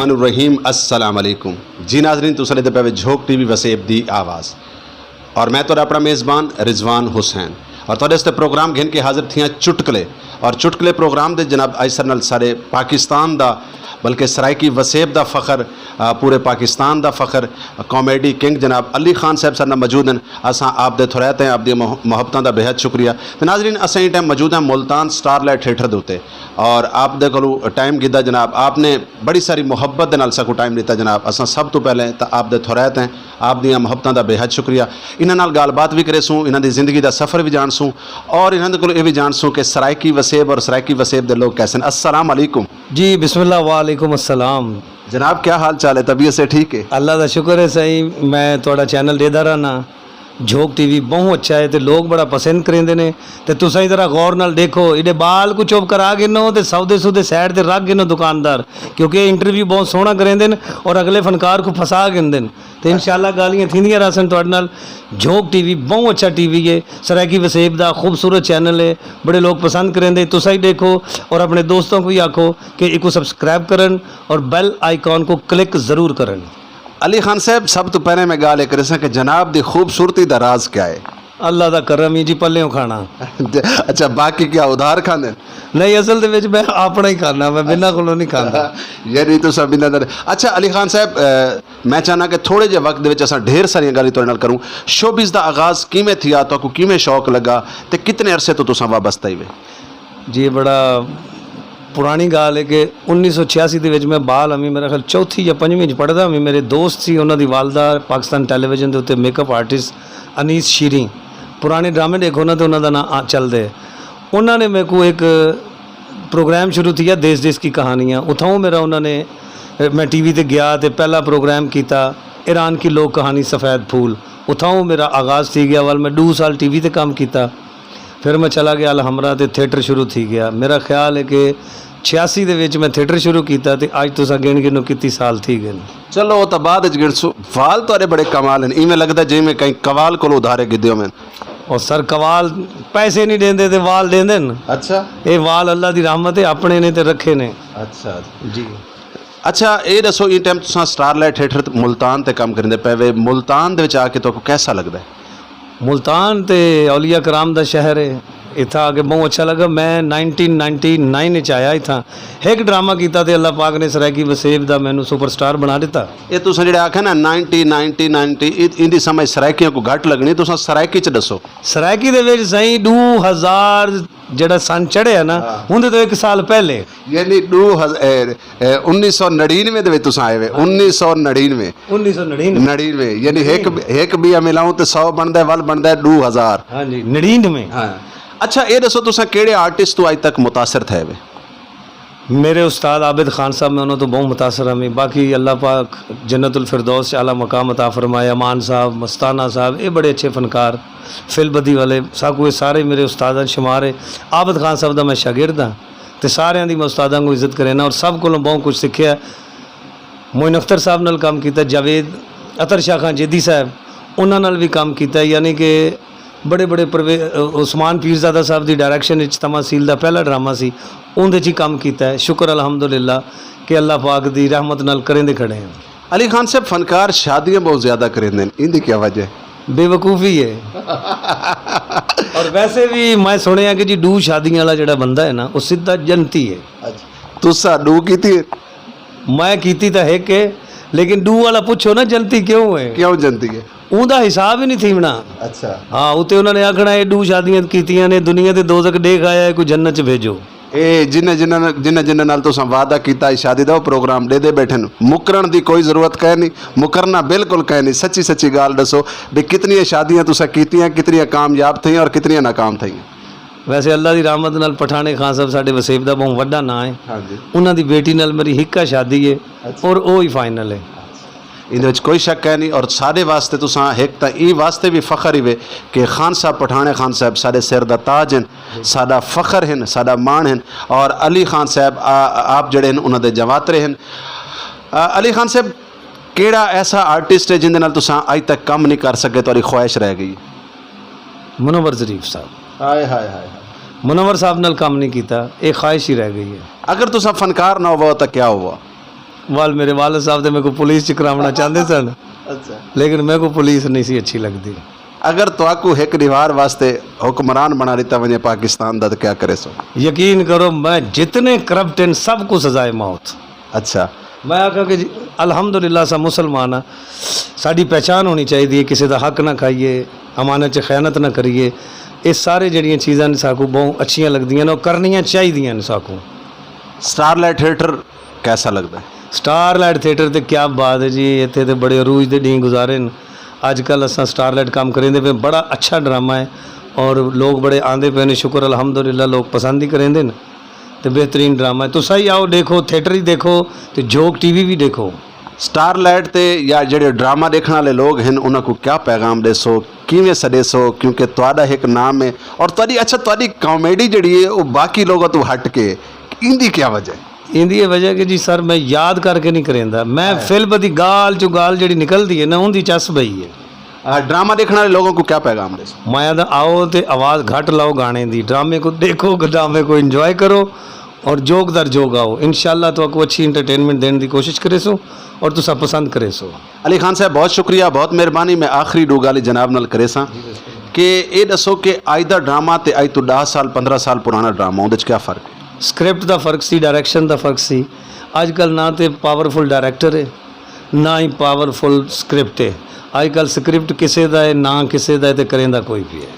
बिस्मिल्लाहिर्रहमानिर्रहीम अस्सलाम वालेकुम। जी नाज़रीन, तुसीं दे पे झोंक टीवी वसेब दी आवाज़ और मैं तो अपना मेज़बान रिजवान हुसैन और तुहाडे वास्ते प्रोग्राम घेन के हाज़िर थियां चुटकले और चुटकले प्रोग्राम दे जनाब अज नाल सारे पाकिस्तान दा बल्कि सरायकी वसेब दा फ़ख्र पूरे पाकिस्तान दा फ़ख्र कॉमेडी किंग जनाब अली खान साहब सारे मौजूद हैं। असां आप दे थोरैत हैं, आप दी मुहब्बतां दा बेहद शुक्रिया। तो नाज़रीन असां इस टाइम मौजूद हैं मुल्तान स्टारलाइट थिएटर दे उत्ते और आप दे कोलों टाइम गिद्दा जनाब आपने बड़ी सारी मुहब्बत दे नाल साकू टाइम दिता जनाब। असां सब तो पहले तो आप दे थोरैत हैं, आप दियां मुहब्बतां दा बेहद शुक्रिया। इन्हां नाल गलबात भी करेसूँ, इन्हां दी ज़िंदगी दा सफ़र भी जानसूँ और इन्हां दे कोलों ये भी जानसूँ कि सरायकी वसेब और सरायकी वसेब दे लोग कैसे हैं। अस्सलाम वालेकुम जी बिस्मिल्लाह वालेकुम अस्सलाम। जनाब क्या हाल चाल है, तबीयत से ठीक है? अल्लाह का शुक्र है सही। मैं थोड़ा चैनल देदा रहना झोंक टीवी बहुत अच्छा है तो लोग बड़ा पसंद करेंदे ने ते तुसां ही जरा गौर नाल देखो इहदे बाल को चुप करा गिनो ते सौदे सूदे साइड ते रख गिनो दुकानदार, क्योंकि इंटरव्यू बहुत सोहना करेंदे ने और अगले फनकार को फसा गिनदे ने तो इंशाल्लाह गालियाँ थींदियां रहसन तुहाडे नाल। झोंक टीवी बहुत अच्छा टीवी है, सरायकी वसेब दा खूबसूरत चैनल है, बड़े लोग पसंद करेंदे। तुसां ही देखो और अपने दोस्तों को भी आखो कि इको सब्सक्राइब करन और बेल आइकॉन को क्लिक ज़रूर करन। अली खान साहब सब तो पहले मैं गाल कर कि जनाब दी खूबसूरती दा राज क्या है? अल्लाह दा करम ही जी, पल्लियों खाना। अच्छा बाकी क्या उधार खाने? नहीं असल दे विच मैं अपना ही खाना, मैं बिना कोलों नहीं खाता। यानी तो सब बिना। अच्छा अली खान साहब मैं चाहना कि थोड़े जे वक्त दे विच असां ढेर सारियां गल्लां तुहाडे नाल करूं। शोबिज़ दा आगाज़ किवें थिया, तुहानू किवें शौक लगा ते कितने अरसे तो तुसां वाबस्ता ही वे? जी बड़ा पुरानी गाल है कि 1986 ਦੇ ਵਿੱਚ मैं बाल हमी मेरा ख्याल चौथी या पंजवीं पढ़दा हमी। मेरे दोस्त सी उन्होंने वालदा पाकिस्तान टेलीविजन के उत्ते मेकअप आर्टिस्ट अनीस शीरी, पुराने ड्रामे देखो ना तो उन्होंने नाम चलते। उन्होंने मेरे को एक प्रोग्राम शुरू किया देश देश की कहानियाँ, उठाऊँ मेरा उन्होंने मैं टीवी ते गया तो पहला प्रोग्राम किया ईरान की लोक कहानी सफ़ेद फूल, उठाऊँ मेरा आगाज़ थी गया। वाल मैं 2 साल टीवी ते काम किया, फिर मैं चला गया अलहमरा तो थिएटर शुरू थी गया। मेरा ख्याल है कि 86 ਦੇ ਵਿੱਚ मैं थिएटर शुरू किया तो अज तुसा गिन गिनो कितनी साल थी गए। चलो वो तो बाद गिनसू। वाल तो बड़े कमाल हैं, इवें लगता जिवें कहीं कवाल को उधारे गिद्दे में। और सर कवाल पैसे नहीं देंदे ते वाल देंदे न। अच्छा ये वाल अल्लाह की रहमत है, अपने ने ते रखे ने। अच्छा जी अच्छा ये दसो इस टाइम तुसां स्टारलाइट थिएटर मुल्तान ते काम करेंदे पे वे, मुल्तान दे विच आके तो कैसा लगता है? मुल्तान ते औलिया कराम दा शहर है, इतना आके बहुत अच्छा लगा। मैं 1999 आया इतना एक ड्रामा किया तो अल्लाह पाक ने सरायकी वसेब दा मैनू सुपरस्टार बना दिता। ये तुसां जिहड़े आखे ना 90 इंदी समझ सरायकियां को घट लगनी, तुसां सरायकी च दसो। सरायकी दे विच सही 2000 जड़ा सन चढ़िया ना उनके तो 1 साल पहले यानी 1999 दे विच तुसां आए वे। 1999 यानी एक भी मिलाऊं तो 100 बनता है, वल बनता है 2000। हाँ जी 99। हाँ अच्छा ये दसो तुसां केड़े आर्टिस्ट तो अज तक मुतासर थे वे? मेरे उस्ताद आबिद खान साहब में उन्होंने तो बहुत मुतासर हमें। बाकी अल्लाह पाक जन्नतुल फिरदौस आला मकाम अता फरमाए। अमान साहब, मस्ताना साहब, ये बड़े अच्छे फनकार, फिलबदी वाले साकू ये सारे मेरे उस्ताद शुमार है। आबिद खान साहब का मैं शागिर्द हाँ तो सारे दी मैं उस्तादा को इज्जत करे ना और सब को बहुत कुछ सीखा। मोइन अख्तर साहब नाल काम किया, जावेद अतर शाह खान जेदी साहब उन्होंने भी काम किया। यानी कि बड़े बड़े उस्मान पीरजादा साहब की डायरैक्शन तमासील का पहला ड्रामा सी उनके ही काम किया है। शुक्र अलहमदुलिल्लाह कि अल्लाह पाक की रहमत नाल करेंदे खड़े हैं। अली खान साहब फनकार शादियाँ बहुत ज़्यादा करेंदे, इनकी क्या वजह है? बेवकूफ़ी है। और वैसे भी मैं सुनिया कि जी 2 शादियां वाला जो बंदा है ना वो सीधा जनती है। तुसा 2 की थी? मैं कीती तो है कि लेकिन 2 वाला पूछो ना जनती क्यों है, क्यों जनती है? उनका हिसाब ही नहीं थी बना। अच्छा हाँ उत्ते उन्होंने आखना ये 2 शादियां कीतियां ने, दुनिया के 2 तक देख आया है, कोई जन्नत च भेजो। ए जिन्हें नाल तुसां वादा किया शादी का प्रोग्राम दे बैठे, मुकरण की कोई जरूरत कह नहीं, मुकरना बिल्कुल कह नहीं। सच्ची सच्ची गाल दसो भी कितनी शादियां तुसां कीतियां, कितनी कामयाब थी और कितनी नाकाम थी? वैसे अल्लाह की रहमत नाल पठाने खान साहब साडे वसेब दा बहुत वड्डा नाम है। हाँ जी उन्हां दी बेटी नाल मेरी हिक्का शादी है और वो ही फाइनल है। इन कोई शक है नहीं और साढ़े वास्ते तुसां एक तो ये वास्ते भी फखर ही वे कि खान साहब पठाने खान साहब साढ़े सिर दा ताज हैं, साडा फखर हैं, साडा मान हैं। और अली खान साहब आप जड़े हैं उन्होंने जवातरे हैं। अली खान साहब केड़ा ऐसा आर्टिस्ट है जिंदे नाल तुसां अज तक कम नहीं कर सके, तुहाडी ख्वाहिश रह गई? मुनव्वर ज़रीफ साहब। हाय हाय हाय मुनव्वर साहब नाल काम नहीं किया, एक ख्वाहिश ही रह गई है। अगर तुसां फनकार ना हुआ तो क्या हुआ? वाल मेरे वाल साहब तो मेरे को पुलिस च करावना चाहते सन, अच्छा लेकिन मेरे को पुलिस नहीं सी अच्छी लगती। अगर तो एक दीवार वास्ते हुक्मरान बना दिता वने पाकिस्तान दा तो क्या करे सो? यकीन करो मैं जितने करप्ट हैं सबको सजाए मौत। अच्छा मैं आखा कि जी अल्हम्दुलिल्लाह सा मुसलमान हाँ, साड़ी पहचान होनी चाहिए, किसी का हक ना खाइए, अमानत च खयानत ना करिए। ये सारे जड़ियाँ चीज़ां साकू बहुत अच्छियाँ लगदियां ने और करनियाँ चाहिए साकू। स्टारलाइट थिएटर कैसा लगता है? स्टारलाइट थिएटर ते क्या बात है जी, इत्थे ते बड़े अरूज दे डी गुजारे न। अजकल असां स्टारलाइट काम करेंदे पे, बड़ा अच्छा ड्रामा है और लोग बड़े आंदे पे ने, शुक्र अल्हम्दुलिल्लाह लोग पसंद ही करेंदे न, ते बेहतरीन ड्रामा है। तुसा ही आओ देखो, थिएटर ही देखो ते जोग टीवी भी देखो। स्टारलाइट ते या जेडे ड्रामा देखने वाले लोग हैं उन्होंने को क्या पैगाम देसो, किवें सदेसो? क्योंकि तुहाडा एक नाम है और तुहाडी अच्छा तुहाडी कॉमेडी जड़ी है वो बाकी लोगों तो हट के, इंदी क्या वजह है? इंदी वजह कि जी सर मैं याद करके नहीं करेंदा, मैं फिल्म दी गाल चो गाल जड़ी निकलदी है ना उनकी चस बई है। ड्रामा देखने वाले लोगों को क्या पैगाम देसो? माया दा आओ ते आवाज़ घट लाओ गाने दी, ड्रामे को देखो, ड्रामे को इंजॉय करो और जोग दर जोग आओ। इंशाल्लाह तो आपको अच्छी इंटरटेनमेंट देने की कोशिश करे सो और तुसा पसंद करे सो। अली खान साहब बहुत शुक्रिया, बहुत मेहरबानी। मैं आखिरी दो गाली जनाब नाल करे सा कि ये दसो कि अज दा ड्रामा ते अज तो 10 साल 15 साल पुराना ड्रामा उहदे च क्या फर्क है? स्क्रिप्ट का फर्क सी, डायरैक्शन का फर्क सी। अजकल ना तो पावरफुल डायरैक्टर है ना ही पावरफुल स्क्रिप्ट है। अजकल स्क्रिप्ट किसी का है ना किसी का है, तो करेंदा कोई भी है।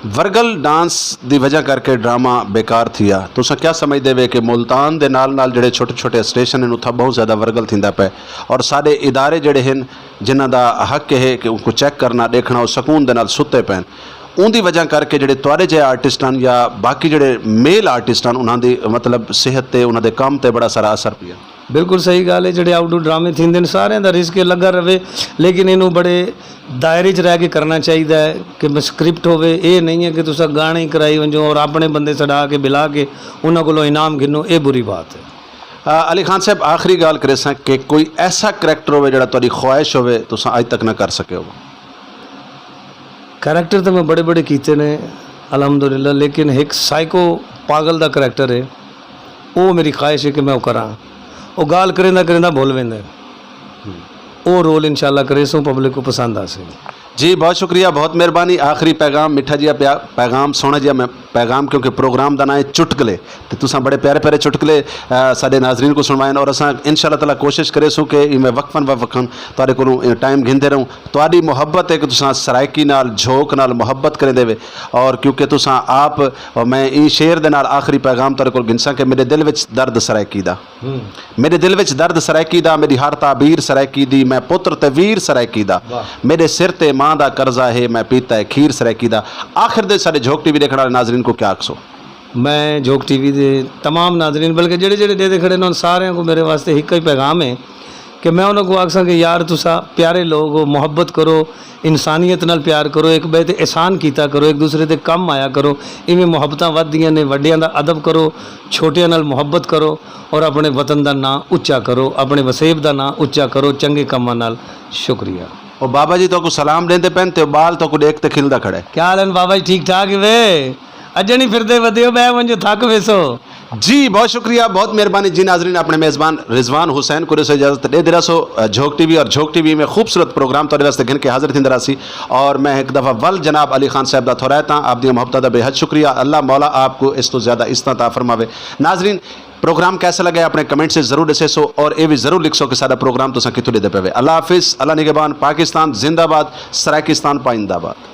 वर्गल डांस की वजह करके ड्रामा बेकार थिया, तुसा क्या समझते वे कि मुल्तान दे नाल नाल जेडे छोटे छोटे स्टेशन हैं उत्थे बहुत ज़्यादा वर्गल थींदा पे और सारे इदारे जेडे हैं जिन्हां दा हक है कि उनको चेक करना देखना और सकून दे नाल सुते पैन, उनकी वजह करके जेडे तुआरे जे आर्टिस्ट हैं या बाकी जेडे मेल आर्टिस्ट हैं उन्हां दी मतलब सेहत ते उन्हां दे काम ते बड़ा सारा असर पिया? बिल्कुल सही गल है। जेडे आउटडोर ड्रामे थींदे ने सारे दा रिस्क लगा रहे, लेकिन इनू बड़े दायरे च रह के करना चाहिए है कि स्क्रिप्ट होवे। ये नहीं है कि तुसा गाने ही कराई वंजो और अपने बंदे चढ़ा के बिला के उन्होंने को इनाम गिनो, ये बुरी बात है। अली खान साहब आखिरी गल करे सा कि कोई ऐसा करैक्टर होवे जेड़ा तुहाडी ख्वाहिश होवे तुसा अज तक ना कर सके हो? करैक्टर तो मैं बड़े बड़े कीते ने अल्हम्दुलिल्लाह, लेकिन एक साइको पागल का करैक्टर है, वो मेरी ख्वाहिश है कि मैं वो करा। वो गाल करेंदा करेंदा भूल वेंदा, वो रोल इंशाल्लाह करे सो पब्लिक को पसंद आ सके। जी बहुत शुक्रिया, बहुत मेहरबानी। आखिरी पैगाम मिठा जिहा पैगाम सोहना जिहा मैं पैगाम, क्योंकि प्रोग्राम का नाम है चुटकले, तो तुसां बड़े प्यारे प्यारे चुटकले साडे नाजरीन को सुनवाएं और असां इंशाअल्लाह ताला कोशिश करे सो कि मैं वक्फन वक्फन तुहाडे कोलों टाइम घिंदे रहूँ। तुहाडी मुहब्बत है कि तुसां सराइकी नाल झोंक नाल मुहब्बत करे देवे और क्योंकि तुसां आप और मैं ई शेर दे नाल आखिरी पैगाम तुहाडे कोल गिनसां कि मेरे दिल विच दर्द सराइकी दा, मेरे दिल विच दर्द सराइकी दा, मेरी हर ताबीर सराइकी दी, मैं पुत्र ते वीर सराइकी दा, मेरे सिर ते मां दा कर्जा है, मैं पीता है खीर सराइकी दा। आखिर दे साडे झोंक टीवी देखने वाले नाजरीन को क्या आखसो? मैं जोग टीवी के तमाम नाजरीन बल्कि जेड़े जेड़े दे खड़े ने उन सारे को मेरे वास्ते एक ही पैगाम है कि मैं उन्होंने आखसा कि यार तुसा प्यारे लोग हो, मुहब्बत करो, इंसानियत नाल प्यार करो, एक बे ते एहसान कीता करो, एक दूसरे ते कम आया करो, इवें मुहब्बतां वधदियां ने। वड्डियां दा अदब करो, छोटियां नाल मुहब्बत करो और अपने वतन दा नां उच्चा करो, अपने वसेब दा नां उच्चा करो चंगे कामां नाल। शुक्रिया। और बाबा जी तो को सलाम देंदे पैन ते बाल तो को देखते खिलदा खड़े। क्या हाल है बाबा जी, ठीक ठाक वे? अजे नहीं फिरदे वधियो बै वंजो थक वेसो। जी बहुत शुक्रिया, बहुत मेहरबानी। जी नाजरीन, अपने मेज़बान रिजवान हुसैन को इजाज़त दे दिला सो झोंक टीवी और झोंक टीवी में खूबसूरत प्रोग्राम तुहाडे वास्ते गिन के हाजिर थींदा रासी और मैं एक दफ़ा वल जनाब अली खान साहब दा थोरायता आप दी मुहब्बत दा बेहद शुक्रिया। अल्लाह मौला आपको इस तो ज़्यादा इस ता फरमावे। नाजरीन प्रोग्राम कैसा लगे अपने कमेंट से जरूर दसे सो और ये भी जरूर लिख सो कि सारा प्रोग्राम तुसां कित्थों दे पे। अल्लाह हाफिज़, अल्लाह निगहबान, पाकिस्तान जिंदाबाद, सराइकिस्तान पाइंदाबाद।